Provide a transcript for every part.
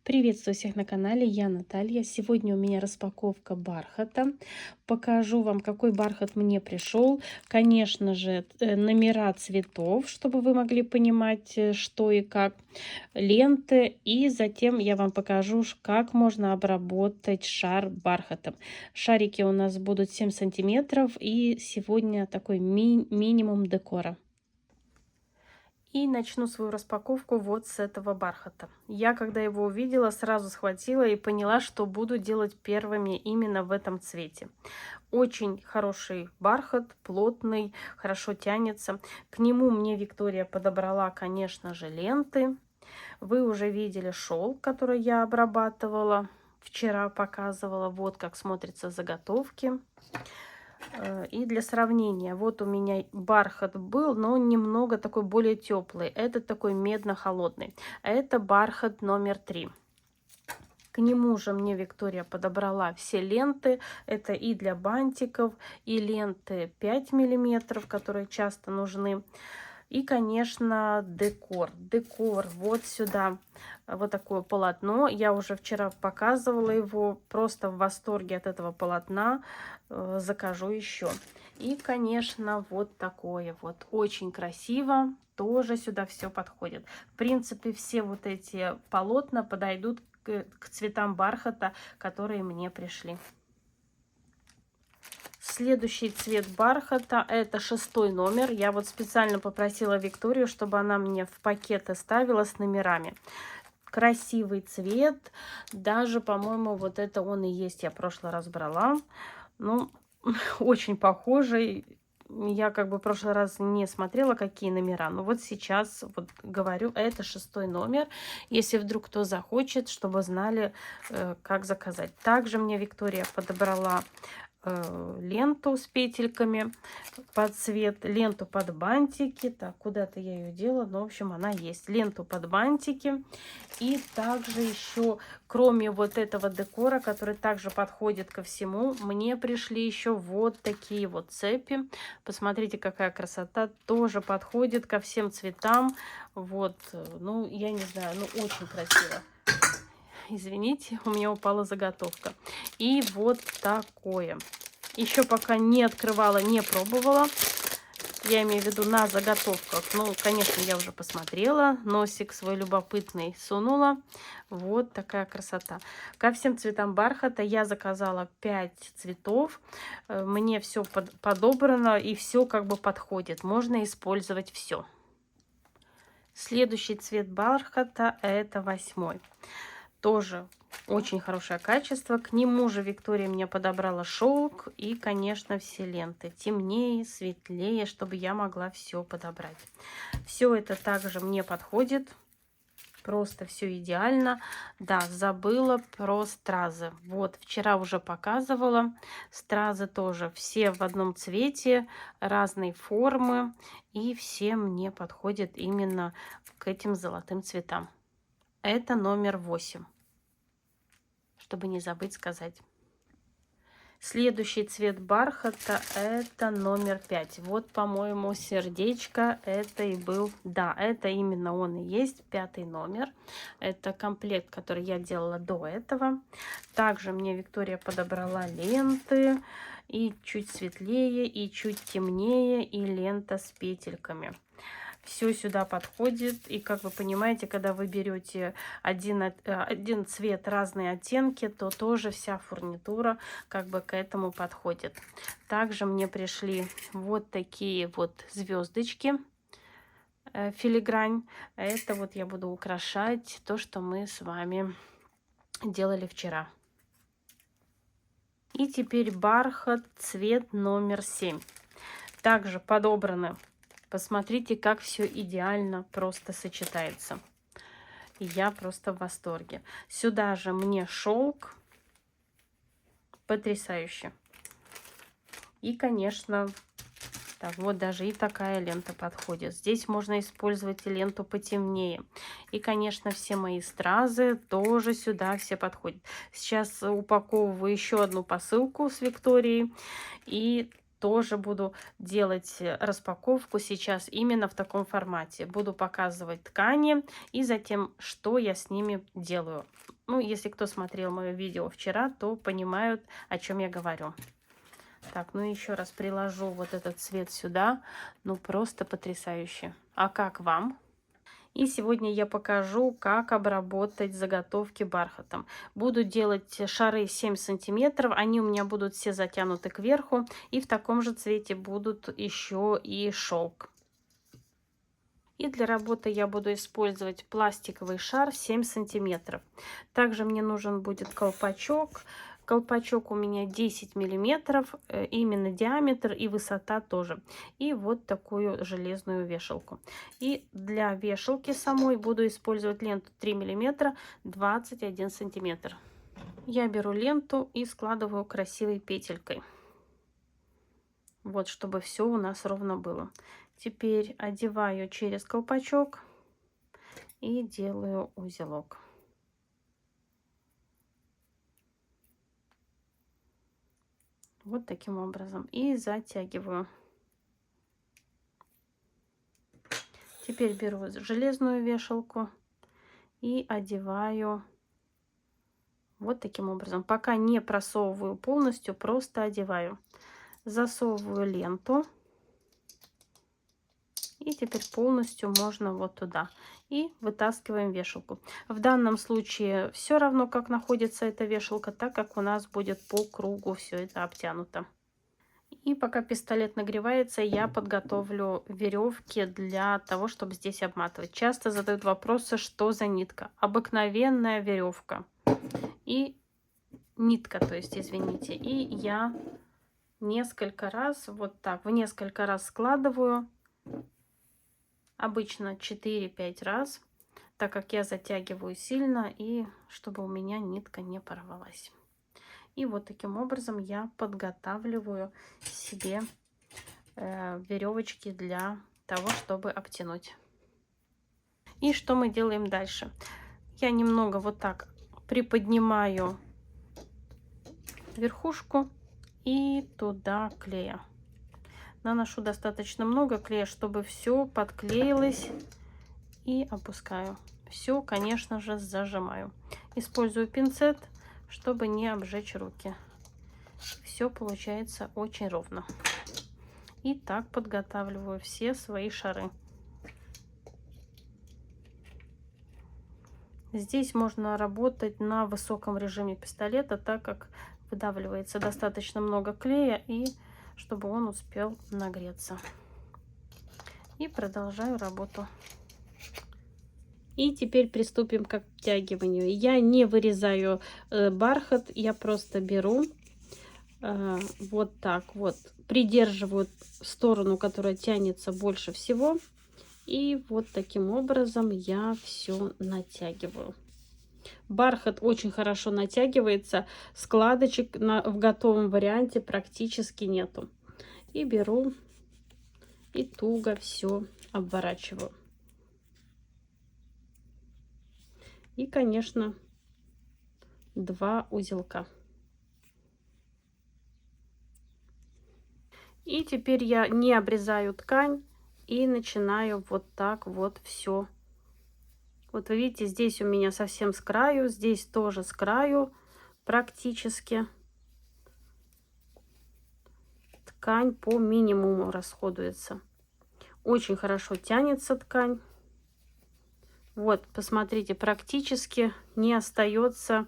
Приветствую всех на канале, я Наталья. Сегодня у меня распаковка бархата. Покажу вам, какой бархат мне пришел. Конечно же, номера цветов, чтобы вы могли понимать, что и как, ленты. И затем я вам покажу, как можно обработать шар бархатом. Шарики у нас будут 7 сантиметров. И сегодня такой минимум декора. И начну свою распаковку вот с этого бархата. Я, когда его увидела, сразу схватила и поняла, что буду делать первыми именно в этом цвете. Очень хороший бархат, плотный, хорошо тянется. К нему мне Виктория подобрала, конечно же, ленты. Вы уже видели шелк, который я обрабатывала. Вчера показывала, вот как смотрятся заготовки. И для сравнения, вот у меня бархат был, но он немного такой более теплый. Это такой медно-холодный. А это бархат номер 3. К нему же мне Виктория подобрала все ленты. Это и для бантиков, и ленты 5 миллиметров, которые часто нужны. И, конечно, декор. Декор вот сюда. Вот такое полотно. Я уже вчера показывала его. Просто в восторге от этого полотна. Закажу еще. И, конечно, вот такое вот. Очень красиво. Тоже сюда все подходит. В принципе, все вот эти полотна подойдут к цветам бархата, которые мне пришли. Следующий цвет бархата — это 6 номер. Я вот специально попросила Викторию, чтобы она мне в пакеты ставила с номерами. Красивый цвет. Даже, по-моему, вот это он и есть. Я в прошлый раз брала. Ну, очень похожий. Я как бы в прошлый раз не смотрела, какие номера. Но вот сейчас вот говорю, это 6 номер. Если вдруг кто захочет, чтобы знали, как заказать. Также мне Виктория подобрала ленту с петельками под цвет, ленту под бантики. Так, куда-то я ее делала, но в общем она есть. Ленту под бантики. И также еще, кроме вот этого декора, который также подходит ко всему, мне пришли еще вот такие вот цепи. Посмотрите, какая красота. Тоже подходит ко всем цветам. Вот, ну, я не знаю, ну, очень красиво. Извините, у меня упала заготовка. И вот такое. Еще пока не открывала, не пробовала. Я имею в виду на заготовках. Ну, конечно, я уже посмотрела. Носик свой любопытный сунула. Вот такая красота. Ко всем цветам бархата я заказала 5 цветов. Мне все подобрано и все как бы подходит. Можно использовать все. Следующий цвет бархата — это 8. Тоже очень хорошее качество. К нему же Виктория мне подобрала шелк и, конечно, все ленты. Темнее, светлее, чтобы я могла все подобрать. Все это также мне подходит. Просто все идеально. Да, забыла про стразы. Вот, вчера уже показывала. Стразы тоже все в одном цвете, разной формы. И все мне подходят именно к этим золотым цветам. Это номер 8. Чтобы не забыть сказать. Следующий цвет бархата — это номер 5. Вот, по-моему, сердечко это и был. Да, это именно он и есть, 5 номер. Это комплект, который я делала до этого. Также мне Виктория подобрала ленты. И чуть светлее, и чуть темнее, и лента с петельками. Все сюда подходит. И, как вы понимаете, когда вы берете один цвет, разные оттенки, то тоже вся фурнитура как бы к этому подходит. Также мне пришли вот такие вот звездочки, филигрань. Это вот я буду украшать то, что мы с вами делали вчера. И теперь бархат, цвет номер 7. Также подобраны. Посмотрите, как все идеально просто сочетается. Я просто в восторге. Сюда же мне шелк. Потрясающе. И, конечно, так, вот даже и такая лента подходит. Здесь можно использовать и ленту потемнее. И, конечно, все мои стразы тоже сюда все подходят. Сейчас упаковываю еще одну посылку с Викторией. И тоже буду делать распаковку сейчас именно в таком формате. Буду показывать ткани и затем, что я с ними делаю. Ну, если кто смотрел мое видео вчера, то понимают, о чем я говорю. Так, ну еще раз приложу вот этот цвет сюда. Ну, просто потрясающе. А как вам? И сегодня я покажу, как обработать заготовки бархатом. Буду делать шары 7 сантиметров. Они у меня будут все затянуты кверху. И в таком же цвете будут еще и шелк. И для работы я буду использовать пластиковый шар 7 сантиметров. Также мне нужен будет колпачок. Колпачок у меня 10 миллиметров, именно диаметр и высота тоже. И вот такую железную вешалку. И для вешалки самой буду использовать ленту 3 миллиметра 21 сантиметр. Я беру ленту и складываю красивой петелькой. Вот, чтобы все у нас ровно было. Теперь одеваю через колпачок и делаю узелок. Вот таким образом. И затягиваю. Теперь беру железную вешалку и одеваю вот таким образом. Пока не просовываю полностью, просто одеваю. Засовываю ленту. И теперь полностью можно вот туда. И вытаскиваем вешалку. В данном случае все равно, как находится эта вешалка, так как у нас будет по кругу все это обтянуто. И пока пистолет нагревается, я подготовлю веревки для того, чтобы здесь обматывать. Часто задают вопросы, что за нитка. Обыкновенная веревка. И нитка, то есть, извините. И я несколько раз, вот так, в несколько раз складываю. Обычно 4-5 раз, так как я затягиваю сильно, и чтобы у меня нитка не порвалась. И вот таким образом я подготавливаю себе веревочки для того, чтобы обтянуть. И что мы делаем дальше? Я немного вот так приподнимаю верхушку и туда клея. Наношу достаточно много клея, чтобы все подклеилось, и опускаю. Все, конечно же, зажимаю. Использую пинцет, чтобы не обжечь руки. Все получается очень ровно. И так подготавливаю все свои шары. Здесь можно работать на высоком режиме пистолета, так как выдавливается достаточно много клея, и чтобы он успел нагреться. И продолжаю работу. И теперь приступим к обтягиванию. Я не вырезаю бархат, я просто беру вот так вот, придерживаю сторону, которая тянется больше всего. И вот таким образом я все натягиваю. Бархат очень хорошо натягивается, складочек в готовом варианте практически нету. И беру и туго все обворачиваю. И, конечно, 2 узелка. И теперь я не обрезаю ткань и начинаю вот так вот все. Вот вы видите, здесь у меня совсем с краю, здесь тоже с краю практически. Ткань по минимуму расходуется. Очень хорошо тянется ткань. Вот, посмотрите, практически не остается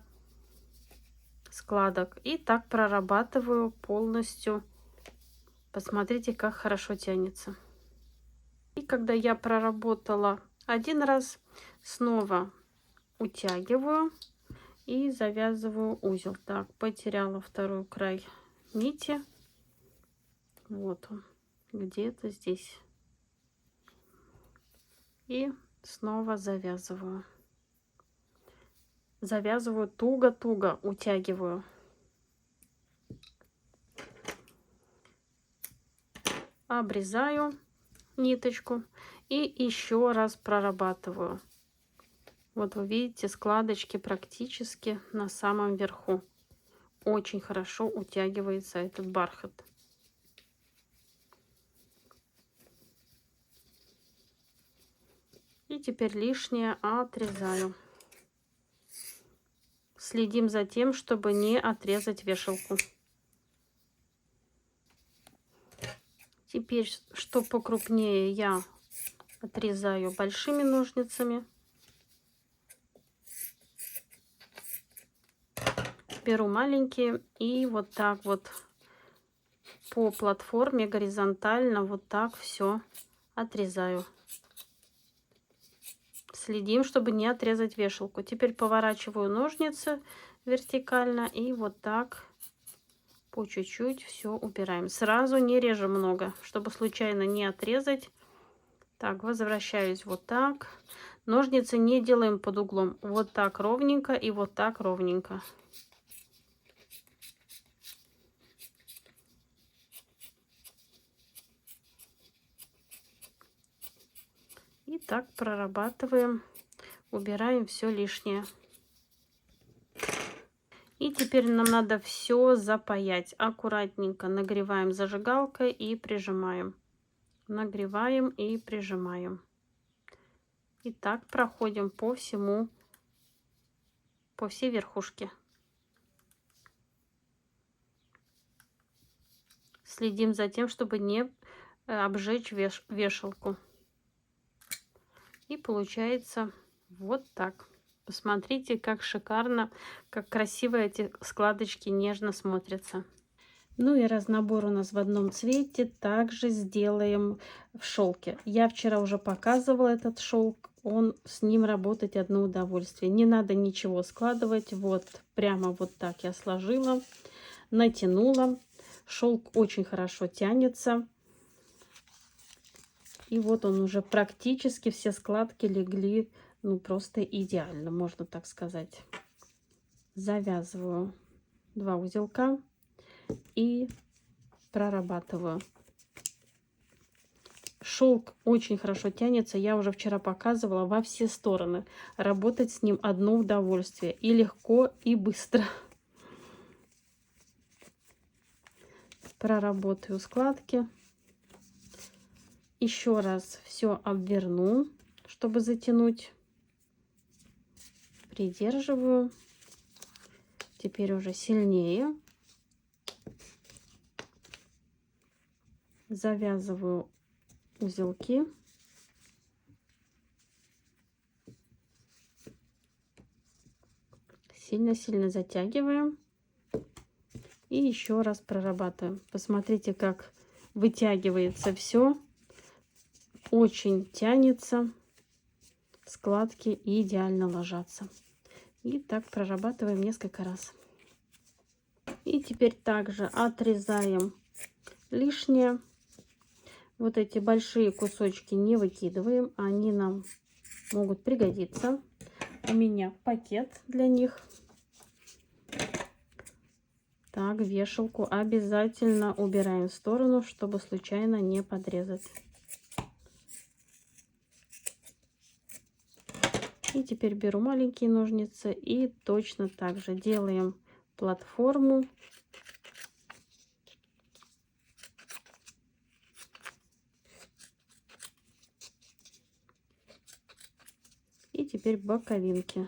складок. И так прорабатываю полностью. Посмотрите, как хорошо тянется. И когда я проработала один раз, снова утягиваю и завязываю узел. Так, потеряла второй край нити. Вот он, где-то здесь. И снова завязываю. Завязываю туго-туго, утягиваю. Обрезаю ниточку и еще раз прорабатываю. Вот вы видите, складочки практически на самом верху. Очень хорошо утягивается этот бархат. И теперь лишнее отрезаю. Следим за тем, чтобы не отрезать вешалку. Теперь, что покрупнее, я отрезаю большими ножницами. Беру маленькие и вот так вот по платформе горизонтально вот так все отрезаю. Следим, чтобы не отрезать вешалку. Теперь поворачиваю ножницы вертикально и вот так по чуть-чуть все убираем. Сразу не режем много, чтобы случайно не отрезать. Так, возвращаюсь вот так. Ножницы не делаем под углом. Вот так ровненько и вот так ровненько. И так прорабатываем, убираем все лишнее. И теперь нам надо все запаять. Аккуратненько нагреваем зажигалкой и прижимаем. Нагреваем и прижимаем. И так проходим по всей верхушке. Следим за тем, чтобы не обжечь вешалку. И получается вот так. Посмотрите, как шикарно, как красиво эти складочки нежно смотрятся. Ну и разнобор у нас в одном цвете также сделаем в шелке. Я вчера уже показывала этот шелк. С ним работать одно удовольствие. Не надо ничего складывать. Вот прямо вот так я сложила, натянула. Шелк очень хорошо тянется. И вот он уже практически все складки легли, ну просто идеально, можно так сказать. Завязываю 2 узелка и прорабатываю. Шелк очень хорошо тянется, я уже вчера показывала, во все стороны. Работать с ним одно удовольствие, и легко, и быстро. Проработаю складки. Еще раз все обверну, чтобы затянуть. Придерживаю. Теперь уже сильнее. Завязываю узелки. Сильно-сильно затягиваем. И еще раз прорабатываем. Посмотрите, как вытягивается все. Очень тянется. Складки идеально ложатся. И так прорабатываем несколько раз. И теперь также отрезаем лишнее. Вот эти большие кусочки не выкидываем. Они нам могут пригодиться. У меня пакет для них. Так, вешалку обязательно убираем в сторону, чтобы случайно не подрезать. И теперь беру маленькие ножницы и точно так же делаем платформу. И теперь боковинки.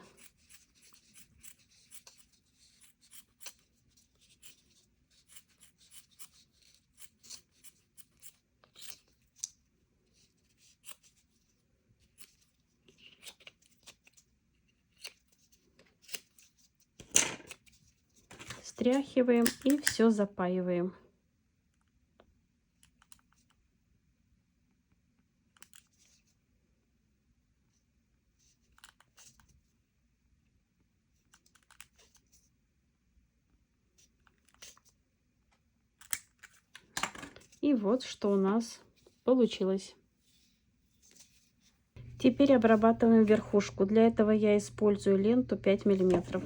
Стряхиваем и все запаиваем. И вот что у нас получилось. Теперь обрабатываем верхушку. Для этого я использую ленту 5 миллиметров.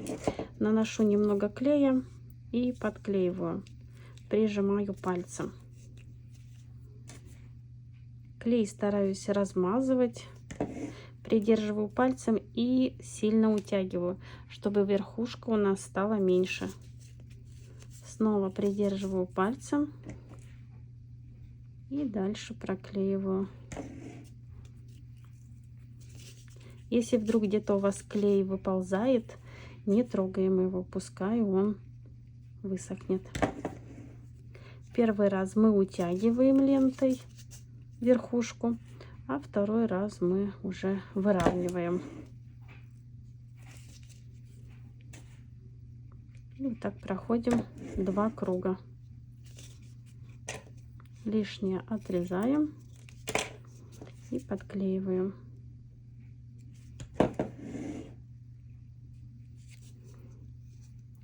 Наношу немного клея и подклеиваю. Прижимаю пальцем. Клей стараюсь размазывать. Придерживаю пальцем и сильно утягиваю, чтобы верхушка у нас стала меньше. Снова придерживаю пальцем. И дальше проклеиваю. Если вдруг где-то у вас клей выползает Не трогаем его, пускай он высохнет. Первый раз мы утягиваем лентой верхушку, а второй раз мы уже выравниваем. И вот так проходим 2 круга. Лишнее отрезаем и подклеиваем.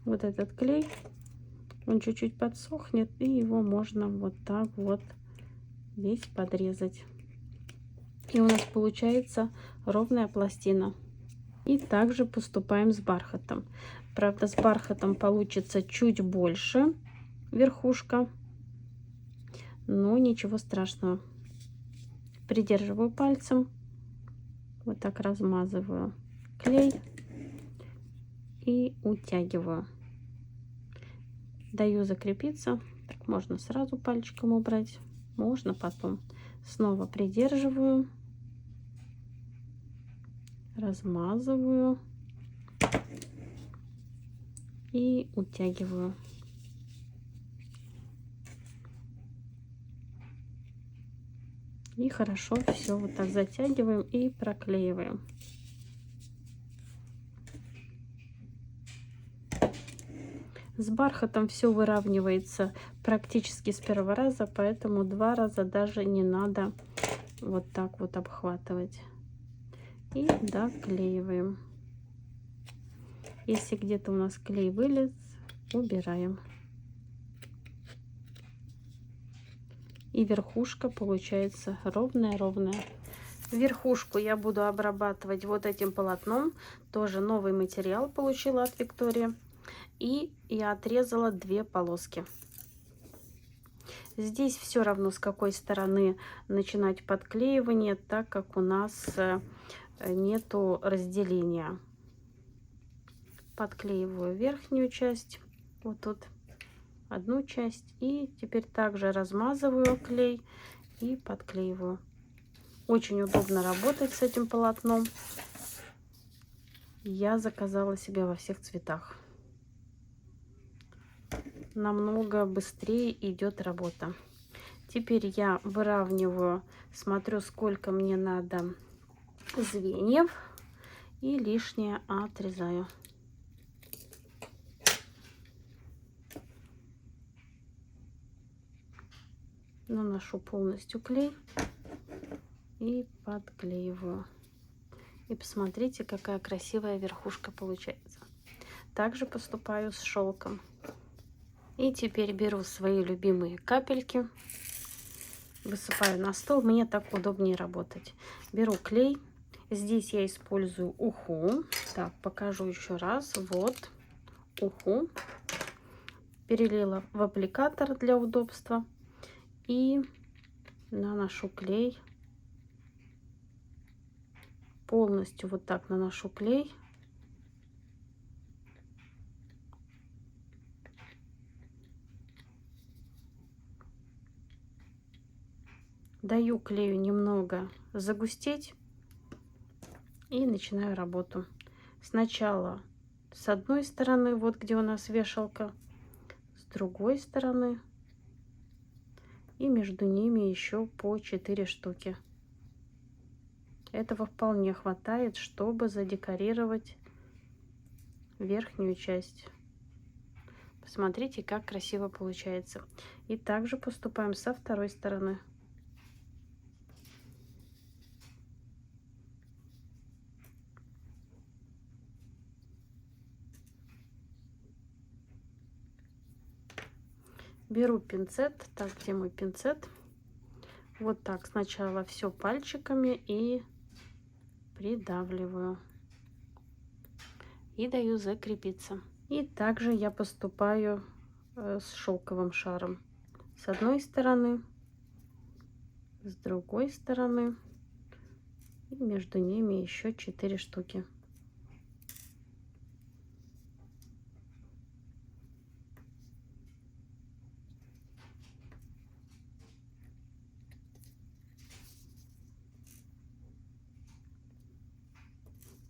Вот этот клей, он чуть-чуть подсохнет, и его можно вот так вот весь подрезать. И у нас получается ровная пластина. И также поступаем с бархатом. Правда, с бархатом получится чуть больше верхушка, но ничего страшного. Придерживаю пальцем, вот так размазываю клей и утягиваю. Даю закрепиться. Так, можно сразу пальчиком убрать, можно потом. Снова придерживаю, размазываю и утягиваю. И хорошо все вот так затягиваем и проклеиваем. С бархатом все выравнивается практически с первого раза, поэтому 2 раза даже не надо вот так вот обхватывать. И доклеиваем. Если где-то у нас клей вылез, убираем. И верхушка получается ровная-ровная. Верхушку я буду обрабатывать вот этим полотном. Тоже новый материал получила от Виктории. И я отрезала 2 полоски. Здесь все равно, с какой стороны начинать подклеивание, так как у нас нету разделения. Подклеиваю верхнюю часть, вот тут одну часть, и теперь также размазываю клей и подклеиваю. Очень удобно работать с этим полотном. Я заказала себе во всех цветах. Намного быстрее идет работа. Теперь я выравниваю, смотрю, сколько мне надо звеньев, и лишнее отрезаю. Наношу полностью клей и подклеиваю. И посмотрите, какая красивая верхушка получается. Также поступаю с шелком. И теперь беру свои любимые капельки, высыпаю на стол. Мне так удобнее работать. Беру клей. Здесь я использую уху. Так, покажу еще раз. Вот уху. Перелила в аппликатор для удобства. И наношу клей. Полностью вот так наношу клей. Даю клею немного загустеть и начинаю работу. Сначала с одной стороны, вот где у нас вешалка, с другой стороны, и между ними еще по 4 штуки. Этого вполне хватает, чтобы задекорировать верхнюю часть. Посмотрите, как красиво получается. И также поступаем со второй стороны. Беру пинцет. Так, где мой пинцет? Вот так сначала все пальчиками и придавливаю. И даю закрепиться. И также я поступаю с шелковым шаром. С одной стороны, с другой стороны. И между ними еще 4 штуки.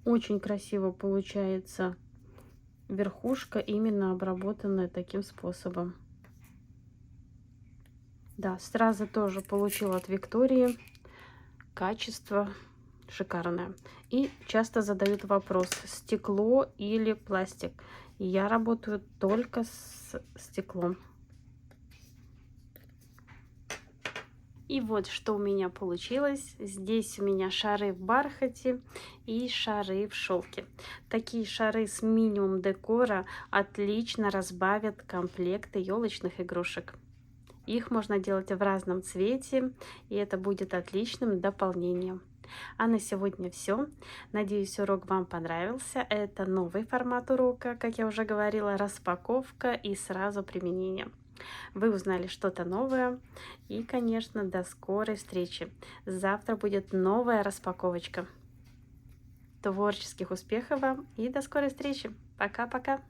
Очень красиво получается верхушка именно обработанная таким способом. Да, сразу тоже получила от Виктории. Качество шикарное. И часто задают вопрос, стекло или пластик. Я работаю только с стеклом. И вот что у меня получилось. Здесь у меня шары в бархате и шары в шелке. Такие шары с минимум декора отлично разбавят комплекты елочных игрушек. Их можно делать в разном цвете, и это будет отличным дополнением. А на сегодня все. Надеюсь, урок вам понравился. Это новый формат урока, как я уже говорила, распаковка и сразу применение. Вы узнали что-то новое. И, конечно, до скорой встречи. Завтра будет новая распаковочка. Творческих успехов вам и до скорой встречи. Пока-пока.